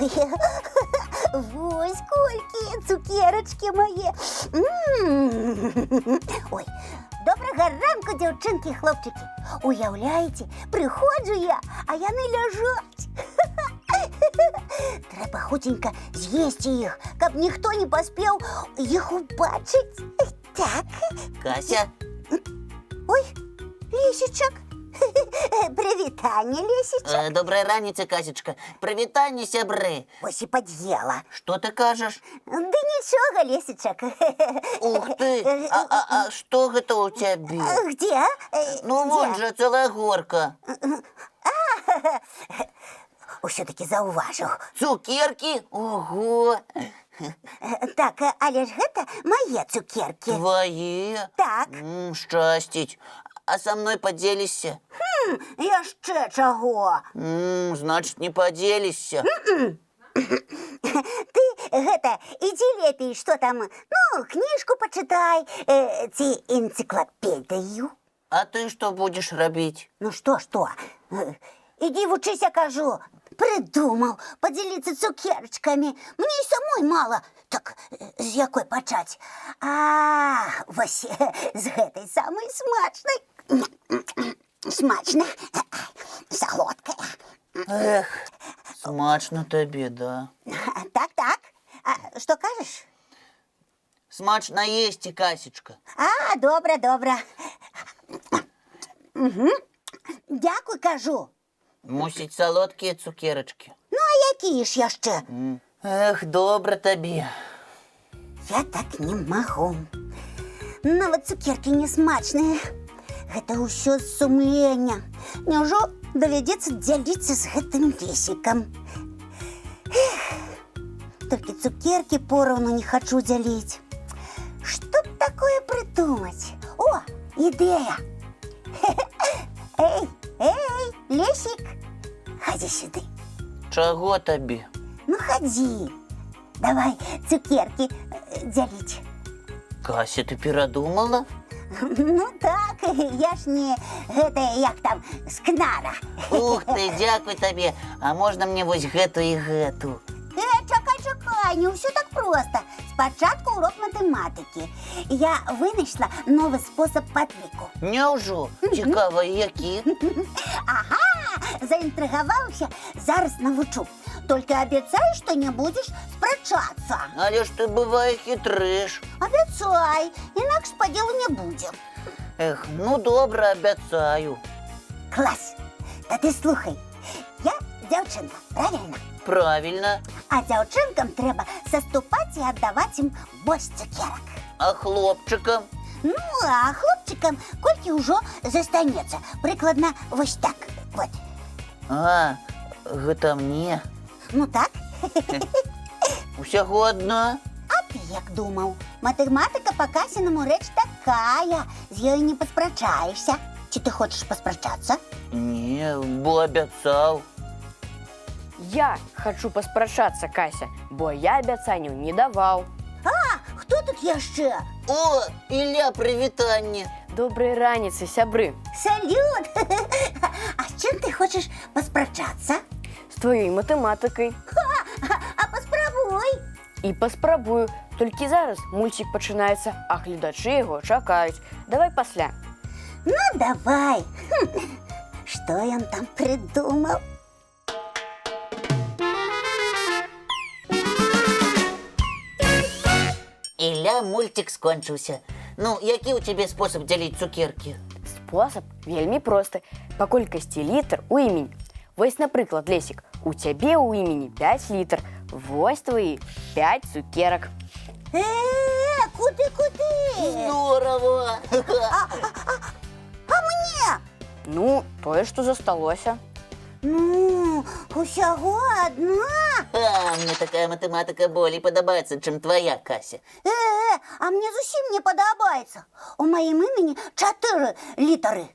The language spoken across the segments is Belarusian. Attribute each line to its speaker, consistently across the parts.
Speaker 1: Ой, ось колькі, цукерочки мої. Ой, доброго ранку, дівчинки, хлопчики. Уявляєте, приходжу я, а яны ляжать. Треба хутенько з'їсти їх, каб ніхто не поспів їх убачить. Так.
Speaker 2: Кася,
Speaker 1: Ой, Лісічок. Привітання, Лісічок.
Speaker 2: добрая раніця, Касечка. Привітання, сябри.
Speaker 1: Ось і под'їла.
Speaker 2: Що ти кажеш?
Speaker 1: Да нічого, Лісічок.
Speaker 2: Ух ти, а що це у тебе?
Speaker 1: Где?
Speaker 2: Ну, вон же ціла горка.
Speaker 1: Все-таки зауважив.
Speaker 2: Цукерки? Ого.
Speaker 1: Так, але ж гэта мае цукерки.
Speaker 2: Твої?
Speaker 1: Так.
Speaker 2: Щастить. А со мною поділишся?
Speaker 1: Яшчэ чаго?
Speaker 2: Значить, не поділишся.
Speaker 1: Ты гэта ідзі лепей, што там, ну, кніжку пачытай, ці энцыклапедыю.
Speaker 2: А ти що будеш робити?
Speaker 1: Ну што? Иди вучыся, кажу. Придумал поделиться цукерочками. Мне и самой мало. Так з якой пачаць? Вось з гэтай самой смачной, солодкая.
Speaker 2: Ех, смачно тобі, да.
Speaker 1: Так. А что кажешь?
Speaker 2: Смачно їсти, Касечка.
Speaker 1: Добре. Угу. Дякую, кажу.
Speaker 2: Мусить солодкі цукерочки.
Speaker 1: Ну, а які ж яшчэ?
Speaker 2: Ех, добре тобі.
Speaker 1: Я так не могу. Нават цукерки не смачныя. Гэта ўсё з сумлення. Няўжо давядзецца дзяліцца з гэтым Лесікам? Толькі цукерки пораўну не хочу дзяліць. Што б такое придумать? О, ідэя! Эй, Лесік, ходи сюда.
Speaker 2: Чого тобі?
Speaker 1: Ну, ходи. Давай цукерки дзяліць.
Speaker 2: Кася, ти передумала?
Speaker 1: Ну так, я ж не гэта, як там, скнара.
Speaker 2: Ух ти, дякую тобі. А можна мені ось гэту і гэту?
Speaker 1: Чакай, не ўсё так проста. Спачатку урок матэматыкі. Я вынайшла новы спосаб падліку.
Speaker 2: Няўжо? Цікава, які?
Speaker 1: Ага, заінтрыгаваўся, зараз навучу. Только обещай, что не будешь спрачаться.
Speaker 2: Але ж ти бывае хитрыш.
Speaker 1: Обещай, інакш по делу не будем.
Speaker 2: Ех, ну добре, обяцаю.
Speaker 1: Класс. Да ты слухай. Я дзяўчынка, правильно?
Speaker 2: Правильно.
Speaker 1: А дзяўчынкам трэба саступаць і аддаваць ім больш цукерак.
Speaker 2: А хлопчикам?
Speaker 1: Ну, а хлопчыкам колькі ўжо застанецца. Прыкладна вось так. Вот.
Speaker 2: А, гэта мне?
Speaker 1: Ну так.
Speaker 2: Усяго одна?
Speaker 1: А ты як думаў? Матэматыка па Касінаму рэч такая. З ёй не паспрачаешся. Ці ты хочаш паспрачацца?
Speaker 2: Не, бо абяцаў.
Speaker 3: Я хочу паспрачацца, Кася, бо я абяцанняў не даваў.
Speaker 1: Хто тут яшчэ?
Speaker 2: О, Ілля, прывітанне.
Speaker 3: Добрай раніцы, сябры.
Speaker 1: Салют! А з чым ты хочаш паспрачацца?
Speaker 3: З тваёй матэматыкай.
Speaker 1: А паспрабуй!
Speaker 3: І паспрабую. Толькі зараз мульцік пачынаецца, а гледачы яго чакаюць. Давай пасля.
Speaker 1: Ну, давай! Што ён там придумал?
Speaker 2: Ілля, мультик скончыўся. Ну, які ў цябе спосаб дзяліць цукеркі?
Speaker 3: Спосаб вельмі просты. Па колькасці літр у імені. Вось, напрыклад, Лесік, у цябе ў імені 5 літр. Вось твои 5 цукерак.
Speaker 1: Куды?
Speaker 2: Здорово!
Speaker 1: А мне?
Speaker 3: Ну, тое, што засталося.
Speaker 1: Ну, усяго одна?
Speaker 2: Мне такая матэматыка болей падабаецца, чым твоя, Кася.
Speaker 1: А мне зусім не падабаецца. У маім імені 4 літары.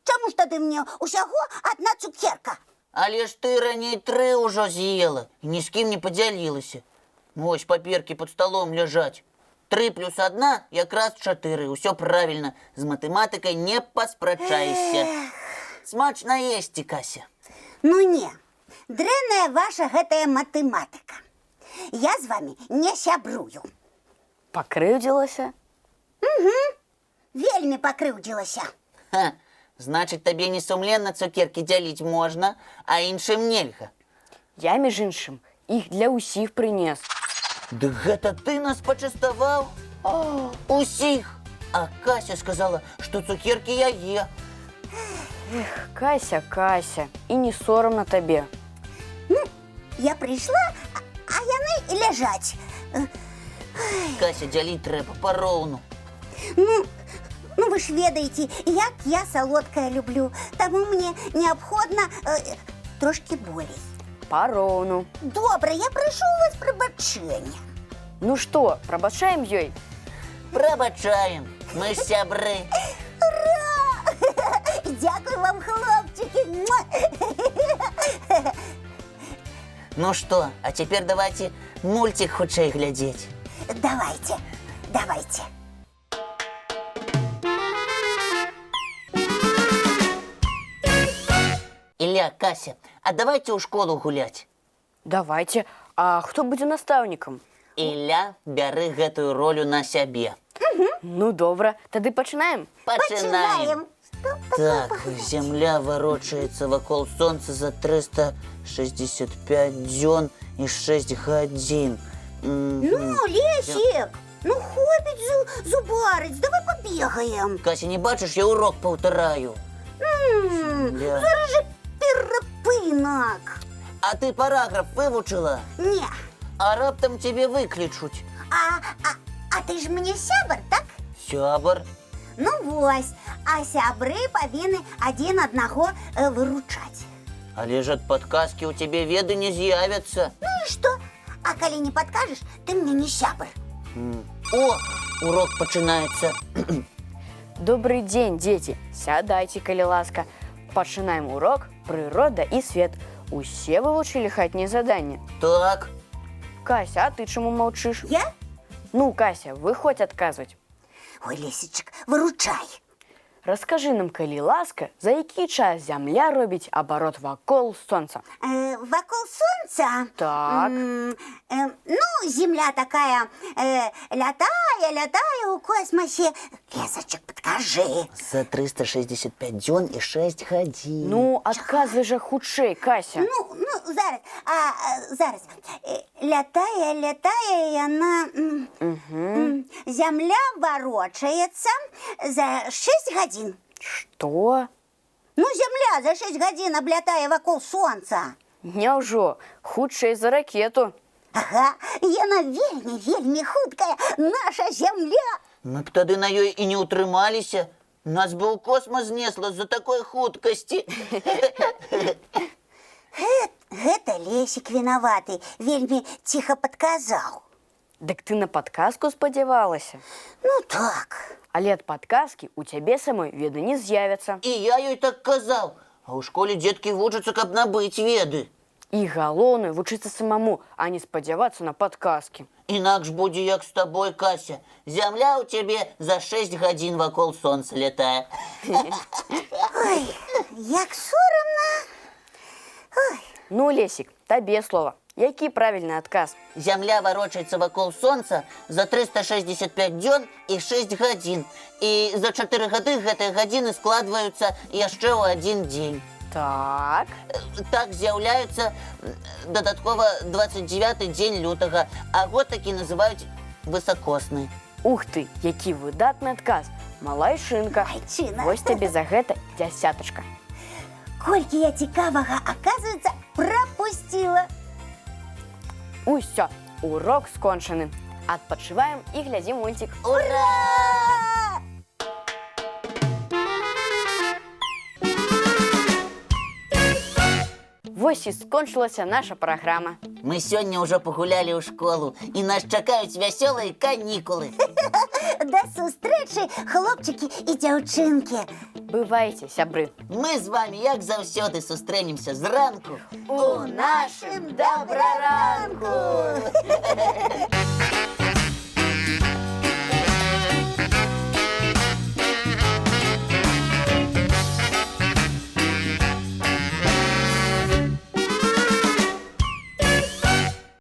Speaker 1: Чаму ж тады мне усяго одна цукерка?
Speaker 2: Але ж ты раней 3 ўжо з'ела і ні з кім не падзялілася. Вось паперкі пад сталом ляжаць. 3 плюс 1 якраз 4. Усё правильно. З матэматыкай не паспрачаешся. Смачна есці, Кася.
Speaker 1: Ну не, дрэнная ваша гэтая матэматыка. Я з вами не сябрую.
Speaker 3: Пакрыўдзілася?
Speaker 1: Вельмі пакрыўдзілася.
Speaker 2: Ха, значыць, табе несумленна цукеркі дзяліць можна, а іншым нельга.
Speaker 3: Я, між іншым, іх для ўсіх прынес.
Speaker 2: Дык гэта ты нас пачаставаў? Усіх! А Кася сказала, што цукеркі яе.
Speaker 3: Кася, Кася, і не сорамна табе.
Speaker 1: Я прыйшла, а яны ляжаць.
Speaker 2: Кася, дзяліць трэба пароўну.
Speaker 1: Ну вы ж ведаеце, як я салодкае люблю, таму мне неабходна трошкі болей.
Speaker 3: Пароўну.
Speaker 1: Добра, я прашу у вас прабачэння.
Speaker 3: Ну што, прабачаем ёй?
Speaker 2: Прабачаем, мы ж сябры.
Speaker 1: Дякую вам, хлопчики.
Speaker 2: Ну што, а цяпер давайте мульцік хутчэй глядзець.
Speaker 1: Давайте, давайте.
Speaker 2: Ілля, Кася, а давайте ў школу гуляць.
Speaker 3: Давайте. А хто будзе настаўнікам?
Speaker 2: Ілля, бяры гэтую ролю на сябе.
Speaker 3: Ну, добра, тады пачынаем.
Speaker 2: Пачынаем.
Speaker 1: Стоп,
Speaker 2: Так, зямля варочаецца вакол сонца за 365 дзён і 6 гадзін.
Speaker 1: Ну, Лесик, ну хопіць зубарыць, давай побегаем.
Speaker 2: Кася, не бачыш, я урок паўтараю. Зямля.
Speaker 1: Зараз же перапынак.
Speaker 2: А ты параграф вывучыла?
Speaker 1: Не,
Speaker 2: А раптам цябе выклічуць.
Speaker 1: а ты ж мне сябар, так?
Speaker 2: Сябар.
Speaker 1: Ну вось, а сябры павінны адзін аднаго выручаць.
Speaker 2: Але ж ад падказкі ў цябе веды не з'явяцца.
Speaker 1: Ну і што? А калі не падкажаш, ты мне не сябар.
Speaker 2: О, урок пачынаецца.
Speaker 3: Добрый дзень, дзеці. Сядайце, калі ласка. Пачынаем урок «Прырода і свет». Усе вывучылі хатняе заданне?
Speaker 2: Так.
Speaker 3: Кася, а ты чаму маўчыш?
Speaker 1: Я?
Speaker 3: Ну, Кася, выходзь адказваць.
Speaker 1: Ой, Лесечек, выручай.
Speaker 3: Раскажы нам, калі ласка, за які час зямля робіць абарот вакол сонца?
Speaker 1: Вакол сонца?
Speaker 3: Так.
Speaker 1: Ну, земля такая лятае у космосе. Лесочек, подкажи.
Speaker 2: За 365 дзён і 6 гадзін.
Speaker 3: Ну, адказвай жа хутчэй, Кася.
Speaker 1: Ну, зараз. Лятае яна... Земля ворочаецца за 6 гадзін.
Speaker 3: Што?
Speaker 1: Ну, земля за 6 гадзін аблятае вакол сонца.
Speaker 3: Няўжо, хутчэй за ракету.
Speaker 1: Ага, яна вельмі хуткая, наша зямля.
Speaker 2: Мы б тады на ёй і не ўтрымаліся. Нас бы ў космас знесла з-за такой хуткасці.
Speaker 1: Гэта Лесик вінаваты, вельмі ціха падказаў.
Speaker 3: Дык ты на падказку спадзявалася?
Speaker 1: Ну так.
Speaker 3: Але ад падказкі ў цябе самой веды не з'явяцца.
Speaker 2: І я ёй так казаў. А ў школе дзеткі вучацца, каб набыць веды.
Speaker 3: І галоўнае вучыцца самому, а не спадзявацца на падказкі.
Speaker 2: Інакш будзе як з табой, Кася. Зямля ў цябе за 6 гадзін вакол сонца лятае.
Speaker 1: Ой, як сорамна. Ой.
Speaker 3: Ну, Лесик, табе слова. Які правільны адказ?
Speaker 2: Зямля варочаецца вакол сонца за 365 дзён і 6 гадзін. І за 4 гады гэтыя гадзіны складваюцца яшчэ ў адзін дзень.
Speaker 3: Так.
Speaker 2: Так з'яўляецца дадаткова 29-й дзень лютага, а год такі называюць высакосны.
Speaker 3: Ух ты, які выдатны адказ. Малайчынка.
Speaker 1: Малайчына.
Speaker 3: Вось табе за гэта 10.
Speaker 1: Колькі я цікавага, аказваецца, прапусціла.
Speaker 3: Усё, урок скончаны. Адпачываем і глядзім мульцік.
Speaker 1: Ура!
Speaker 3: Вось і скончылася наша праграма.
Speaker 2: Мы сёння ўжо пагулялі ў школу, і нас чакаюць вясёлыя канікулы.
Speaker 1: Да сустрэчы, хлопчыкі і дзяўчынкі.
Speaker 3: Бывайце, сябры.
Speaker 2: Мы з вамі, як заўсёды, сустрэнемся зранку
Speaker 1: У нашым добраранку!